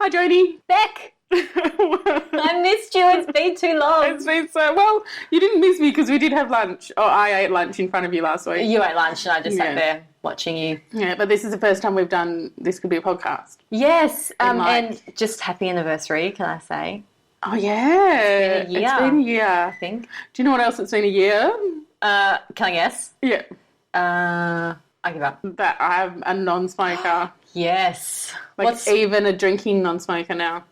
Hi, Joni. Beck, I missed you. It's been too long. It's been so... Well, you didn't miss me because we did have lunch. Oh, I ate lunch in front of you last week. You ate lunch and I just sat there watching you. Yeah, but this is the first time we've done This Could Be a Podcast. Yes, and just happy anniversary, can I say? Oh, yeah. It's been a year. It's been a year. I think. Do you know what else it's been a year? Can I guess? Yeah. I give up. That I'm a non-smoker. Yes. Like, even a drinking non-smoker now.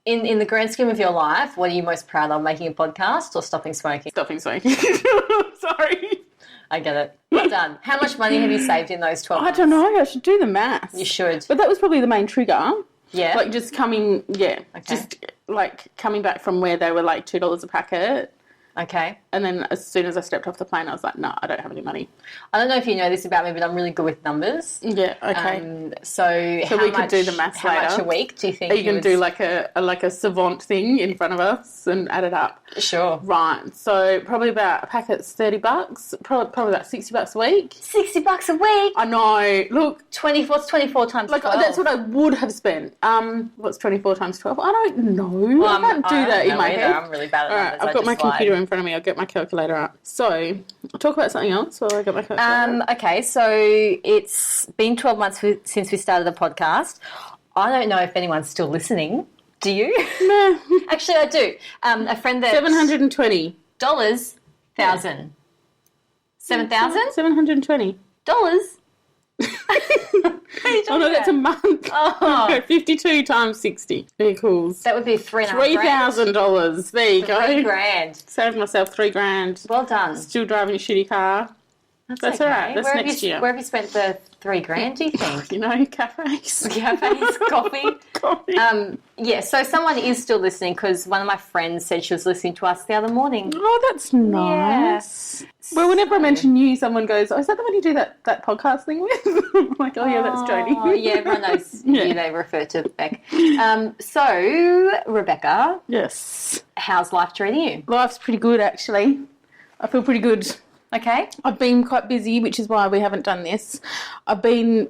In the grand scheme of your life, what are you most proud of, making a podcast or stopping smoking? Stopping smoking. Sorry. I get it. Well done. How much money have you saved in those 12 months? I don't know. I should do the maths. You should. But that was probably the main trigger. Yeah. Like just coming, just like coming back from where they were like $2 a packet. Okay. And then as soon as I stepped off the plane, I was like, no, I don't have any money. I don't know if you know this about me, but I'm really good with numbers. Yeah, okay. So we could do the maths later. How much a week do you think you can do like a savant thing in front of us and add it up? Sure. Right. So probably about a packet's $30. Probably about $60 a week. $60 a week? I know. Look. What's 24 times 12? That's what I would have spent. What's 24 times 12? I don't know. Well, I can't do that in my head. I'm really bad at numbers. I've got my computer in front of me. I'll get my calculator out. So, I'll talk about something else while I get my calculator. Okay, so it's been 12 months since we started the podcast. I don't know if anyone's still listening. Do you? No. Actually, I do. A friend that... $720. $1,000. 7,000? $720. Oh, no, that's a month. Oh. 52 times 60 equals... That would be $3,000. There you go. $3,000. Saved myself $3,000. Well done. Still driving a shitty car. That's okay. all right. That's next year. Where have you spent the $3,000, do you think? You know, cafes. Cafes, coffee. Coffee. Yeah, so someone is still listening because one of my friends said she was listening to us the other morning. Oh, that's nice. Yeah. Well, whenever I mention you, someone goes, oh, is that the one you do that podcast thing with? I'm like, oh, yeah, that's Joni. Oh, yeah, everyone knows you. They refer to Beck. So, Rebecca. Yes. How's life treating you? Life's pretty good, actually. I feel pretty good. Okay. I've been quite busy, which is why we haven't done this. And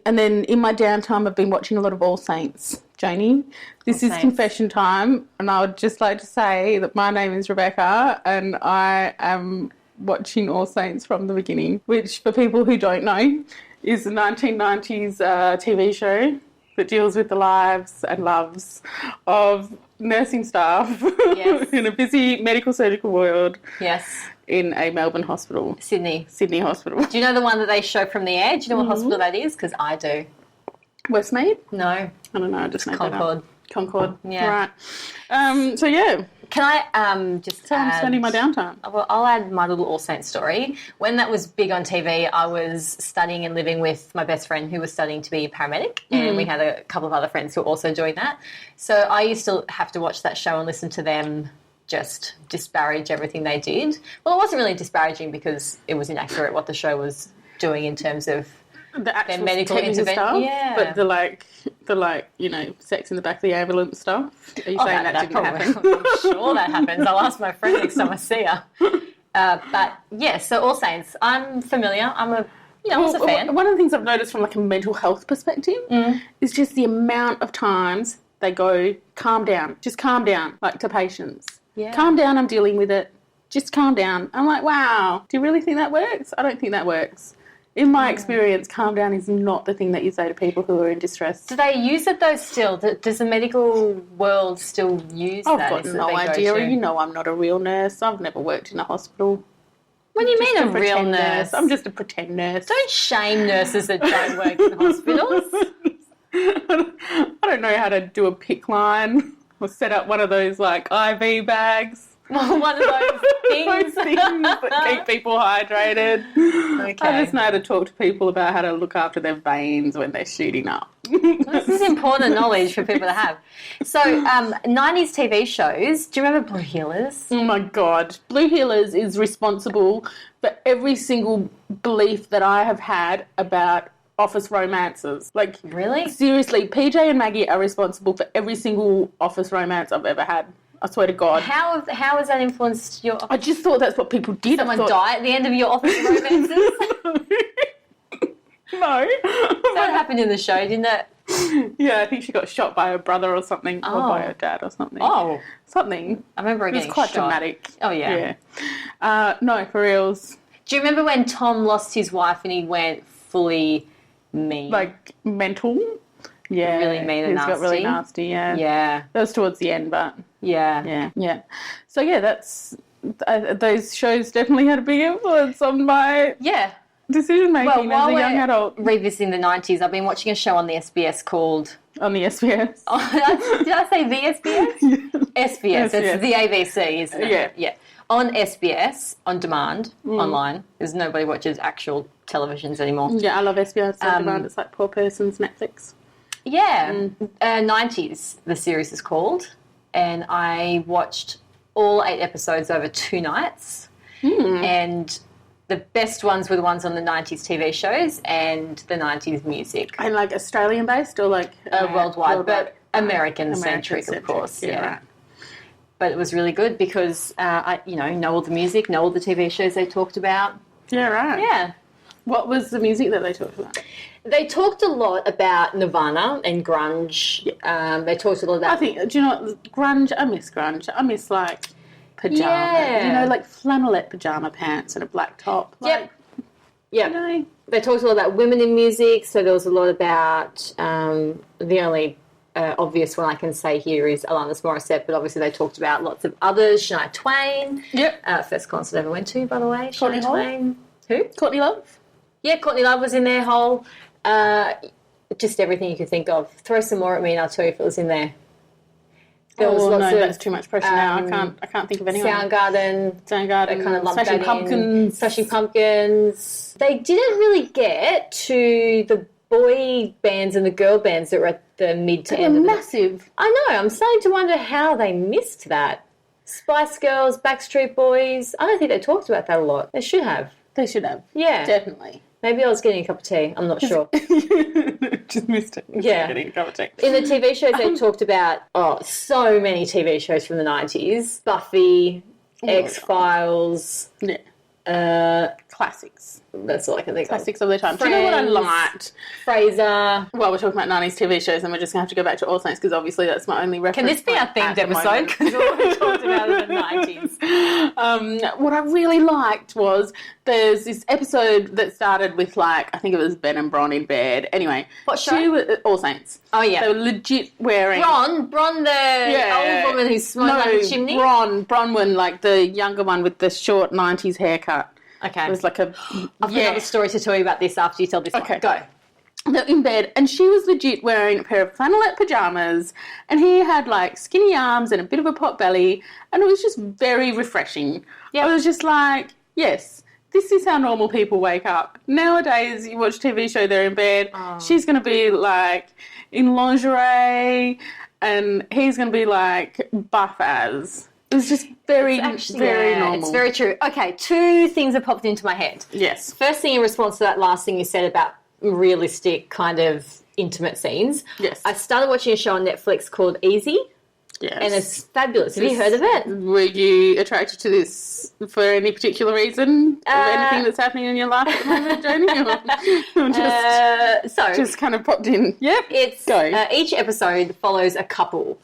then in my downtime, I've been watching a lot of All Saints, Joni. This is confession time, and I would just like to say that my name is Rebecca, and I am watching All Saints from the beginning, which, for people who don't know, is a 1990s TV show that deals with the lives and loves of nursing staff in a busy medical surgical ward. Yes. In a Melbourne hospital. Sydney Hospital. Do you know the one that they show from the air? Do you know what hospital that is? Because I do. Westmead? No. I don't know. I just made Concord. That up. Concord. Yeah. Right. So, yeah. Can I just So I'm spending my downtime. Well, I'll add my little All Saints story. When that was big on TV, I was studying and living with my best friend who was studying to be a paramedic, and we had a couple of other friends who were also doing that. So I used to have to watch that show and listen to them just disparage everything they did. Well, it wasn't really disparaging because it was inaccurate what the show was doing in terms of the actual their medical intervention. Stuff, but the sex in the back of the ambulance stuff. Are you saying that didn't happen? I'm sure that happens. I'll ask my friend next time I see her. But yeah, so All Saints, I'm familiar. I was a fan. One of the things I've noticed from like a mental health perspective is just the amount of times they go, calm down, just calm down, like to patients. Yeah. Calm down, I'm dealing with it. Just calm down. I'm like, wow, do you really think that works? I don't think that works. In my experience, calm down is not the thing that you say to people who are in distress. Do they use it though still? Does the medical world still use that? I've got no idea. You know I'm not a real nurse. I've never worked in a hospital. What do you mean a real nurse? I'm just a pretend nurse. Don't shame nurses that don't work in hospitals. I don't know how to do a PIC line or set up one of those like IV bags. One of those things. Those things that keep people hydrated. Okay. I just know how to talk to people about how to look after their veins when they're shooting up. This is important knowledge for people to have. So, 90s TV shows. Do you remember Blue Heelers? Oh, my God. Blue Heelers is responsible for every single belief that I have had about office romances. Like, really? Seriously, PJ and Maggie are responsible for every single office romance I've ever had. I swear to God. How has that influenced your... I just thought that's what people did. Someone die at the end of your office romances? No. That happened in the show, didn't it? Yeah, I think she got shot by her brother or something, or by her dad or something. Oh. Something. I remember her getting It was quite shot. dramatic. Oh, yeah. No, for reals. Do you remember when Tom lost his wife and he went fully mean? Like, mental. Yeah. Really mean and Got really nasty, yeah. Yeah. That was towards the end, but... Yeah. Yeah. So, yeah, that's... those shows definitely had a big influence on my decision-making as a young adult. Revisiting the 90s, I've been watching a show on the SBS called... On the SBS. Did I say the SBS? Yeah. SBS. It's the ABC, isn't it? Yeah. Yeah. On SBS, on demand, online, because nobody watches actual televisions anymore. Yeah, I love SBS on demand. It's like poor person's Netflix. Yeah. 90s, the series is called. And I watched all 8 episodes over 2 nights. And the best ones were the ones on the 90s TV shows and the 90s music. And like Australian-based or like... worldwide, but American-centric, of course. Yeah. Right. But it was really good because I know all the music, know all the TV shows they talked about. Yeah, right. Yeah. What was the music that they talked about? They talked a lot about Nirvana and grunge. Yeah. They talked a lot about... do you know what? Grunge? I miss grunge. I miss, like, pyjama. Yeah. You know, like flannelette pyjama pants and a black top. Like, yep. You know? They talked a lot about women in music, so there was a lot about... the only... obvious one I can say here is Alanis Morissette, but obviously they talked about lots of others. Shania Twain. Yep. First concert I ever went to, by the way. Courtney Shania Twain. Who? Courtney Love? Yeah, Courtney Love was in there. Just everything you could think of. Throw some more at me and I'll tell you if it was in there. There was lots of, that's too much pressure now. I can't think of anyone. Soundgarden. They kind of lumped Smashing Pumpkins. Smashing Pumpkins. They didn't really get to the boy bands and the girl bands that were at the mid to end. They were massive. I know. I'm starting to wonder how they missed that. Spice Girls, Backstreet Boys. I don't think they talked about that a lot. They should have. They should have. Yeah. Definitely. Maybe I was getting a cup of tea. I'm not sure. Just missed it. Yeah. Getting a cup of tea. In the TV shows, they talked about, so many TV shows from the 90s. Buffy, X-Files. Yeah. Classics. That's all I can think of. Classics of the time. Do you know what I liked? Fraser. Well, we're talking about 90s TV shows and we're just going to have to go back to All Saints because obviously that's my only reference. Can this be our themed episode? Because all we talked about in the 90s. What I really liked was there's this episode that started with like, I think it was Ben and Bron in bed. Anyway. What show? All Saints. Oh, yeah. They were legit wearing... Bron the old woman who smoked like a chimney? Bronwyn, like the younger one with the short 90s haircut. Okay. It was like a... I've got another story to tell you about this after you tell this one. Go. They're in bed, and she was legit wearing a pair of flannelette pyjamas, and he had, like, skinny arms and a bit of a pot belly, and it was just very refreshing. Yep. I was just like, yes, this is how normal people wake up. Nowadays, you watch a TV show, they're in bed, she's going to be, like, in lingerie, and he's going to be, like, buff as... It was just very normal. It's very true. Okay, 2 things have popped into my head. Yes. First thing in response to that last thing you said about realistic kind of intimate scenes. Yes. I started watching a show on Netflix called Easy. Yes. And it's fabulous. Have you heard of it? Were you attracted to this for any particular reason? Of anything that's happening in your life at the moment, Joni? Or just kind of popped in? Yep. Each episode follows a couple.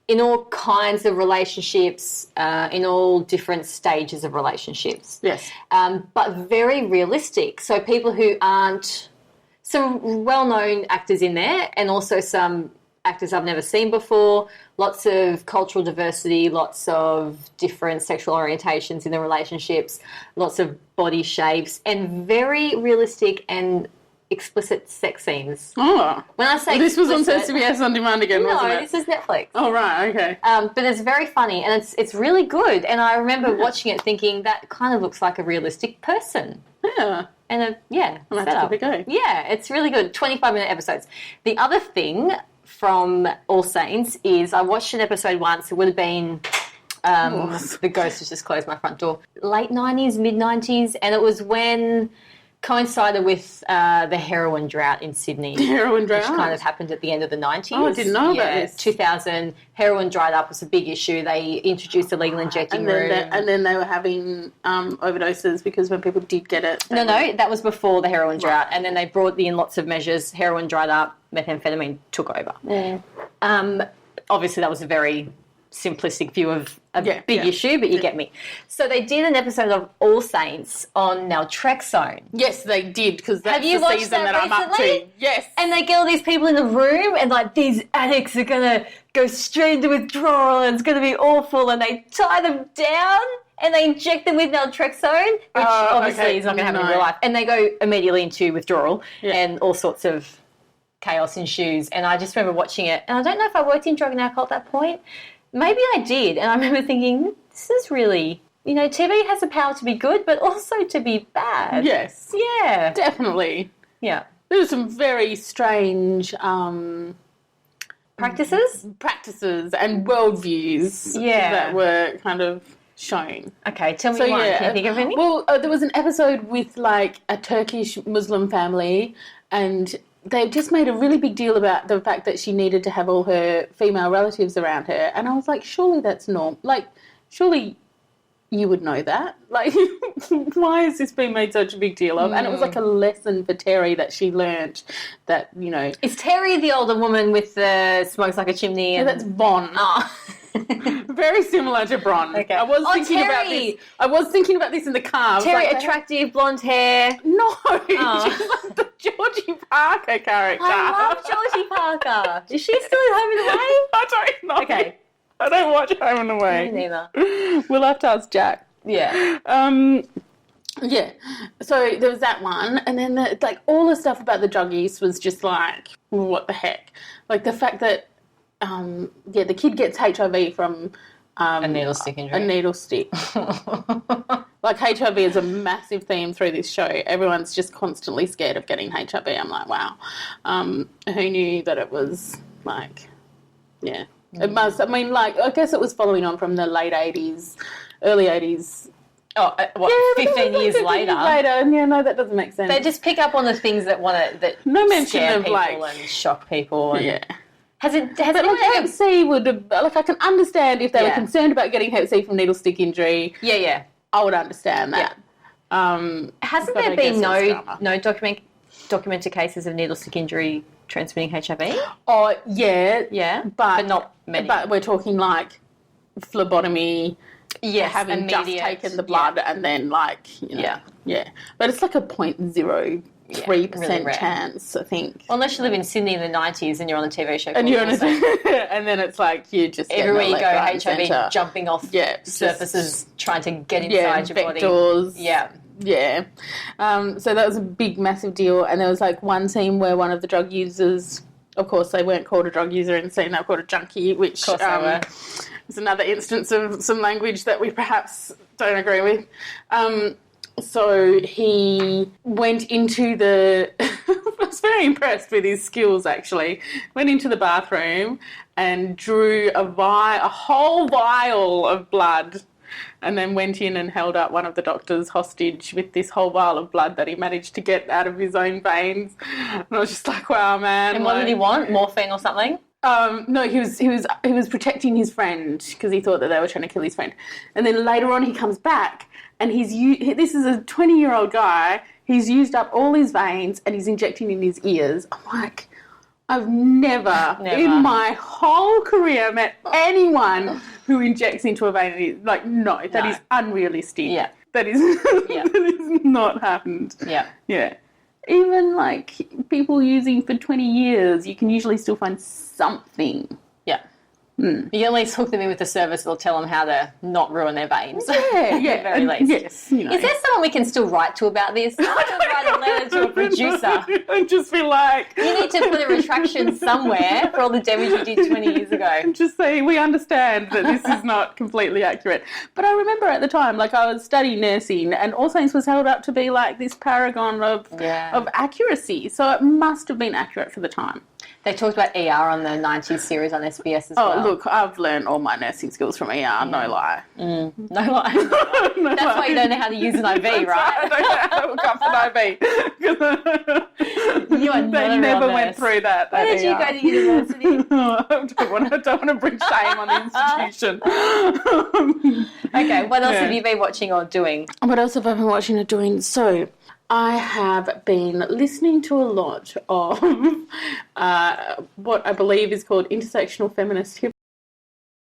In all kinds of relationships, in all different stages of relationships. Yes. But very realistic. So people who aren't... Some well-known actors in there and also some actors I've never seen before. Lots of cultural diversity, lots of different sexual orientations in the relationships, lots of body shapes, and very realistic and... explicit sex scenes. Oh. When I say this was on SBS On Demand again, wasn't it? No, this is Netflix. Oh, right, okay. But it's very funny and it's really good. And I remember watching it thinking that kind of looks like a realistic person. Yeah. And I'm going to have to give it a go. Yeah, it's really good. 25-minute episodes. The other thing from All Saints is I watched an episode once. It would have been... the ghost has just closed my front door. Late 90s, mid-90s, and it was when... coincided with the heroin drought in Sydney. The heroin drought? Which kind of happened at the end of the 90s. Oh, I didn't know about this. 2000, heroin dried up was a big issue. They introduced a legal injecting room. And then they were having overdoses because when people did get it... No, that was before the heroin drought. And then they brought in lots of measures. Heroin dried up. methamphetamine took over. Yeah. Obviously, that was a very simplistic view of a big issue, but you get me. So they did an episode of All Saints on naltrexone. Yes, they did, because that's the watched season that I'm up to. recently? Yes. And they get all these people in the room and, like, these addicts are going to go straight into withdrawal and it's going to be awful, and they tie them down and they inject them with naltrexone, which obviously is not going to happen in real life. And they go immediately into withdrawal and all sorts of chaos ensues. And I just remember watching it, and I don't know if I worked in drug and alcohol at that point. Maybe I did, and I remember thinking, this is really, TV has the power to be good, but also to be bad. Yes. Yeah. Definitely. Yeah. There were some very strange practices and worldviews that were kind of shown. Okay, tell me one. Can you think of any? Well, there was an episode with, like, a Turkish Muslim family, and they just made a really big deal about the fact that she needed to have all her female relatives around her. And I was like, surely that's normal. Like, surely you would know that. Like, why has this been made such a big deal of? And it was like a lesson for Terry that she learnt that, Is Terry the older woman with the smokes like a chimney? And... that's Von. Oh. Very similar to Bron. Okay. I was thinking about this in the car. Terry, like, attractive, blonde hair. No, she's like the Georgie Parker character. I love Georgie Parker. Is she still at Home and Away? I don't know. Okay. I don't watch Home and Away. Me neither. We'll have to ask Jack. Yeah. Yeah. So there was that one, and then all the stuff about the drug use was just like, what the heck? Like the fact that the kid gets HIV from a needle stick injury. A needle stick. Like, HIV is a massive theme through this show. Everyone's just constantly scared of getting HIV. I'm like, wow. Who knew that it was, like, yeah. It must, I mean, like, I guess it was following on from the late 80s, early 80s. Oh, 15 years later? Yeah, no, that doesn't make sense. They just pick up on the things that no mention scare of, people like, and shock people. And, yeah. Has but Hep C would have, like, I can understand if they were concerned about getting Hep C from needle stick injury. Yeah, yeah. I would understand that. Yeah. Hasn't there been no documented cases of needle stick injury transmitting HIV? Oh, yeah. Yeah, but not many. But we're talking, like, phlebotomy, having immediate, just taken the blood and then, like, Yeah. But it's like a 0.03% chance, I think. Well, unless you live in Sydney in the 90s and you're on a TV show. And you're on and then it's like you just everywhere you go, HIV center. Jumping off surfaces, trying to get inside your body. Vectors. Yeah. Yeah. So that was a big, massive deal. And there was, like, one scene where one of the drug users, of course, they weren't called a drug user in the scene, they were called a junkie, which is another instance of some language that we perhaps don't agree with. So he went into I was very impressed with his skills, actually. Went into the bathroom and drew a whole vial of blood, and then went in and held up one of the doctors hostage with this whole vial of blood that he managed to get out of his own veins. And I was just like, wow, man. And what did he want? Morphine or something? No, he was protecting his friend because he thought that they were trying to kill his friend. And then later on he comes back and this is a 20-year-old guy. He's used up all his veins and he's injecting in his ears. I'm like, I've never in my whole career met anyone who injects into a vein. Like, no, that is unrealistic. Yeah. That is not happened. Yeah. Yeah. Even, like, people using for 20 years, you can usually still find something. Yeah. You can at least hook them in with the service that'll tell them how to not ruin their veins. Yeah, yeah. At the very least. Yes. Is there someone we can still write to about this? I could write a letter to a producer. And just be like... You need to put a retraction somewhere for all the damage you did 20 years ago. And just say, we understand that this is not completely accurate. But I remember at the time, like, I was studying nursing and All Saints was held up to be, like, this paragon of accuracy. So it must have been accurate for the time. They talked about ER on the 90s series on SBS as well. Oh, look, I've learned all my nursing skills from ER, no lie. No lie. That's why you don't know how to use an IV, right? I don't know how to hook up an IV. You are not They never went through that. Where did you go to university? I don't want to bring shame on the institution. Okay, what else have you been watching or doing? What else have I been watching or doing? So... I have been listening to a lot of what I believe is called intersectional feminist hip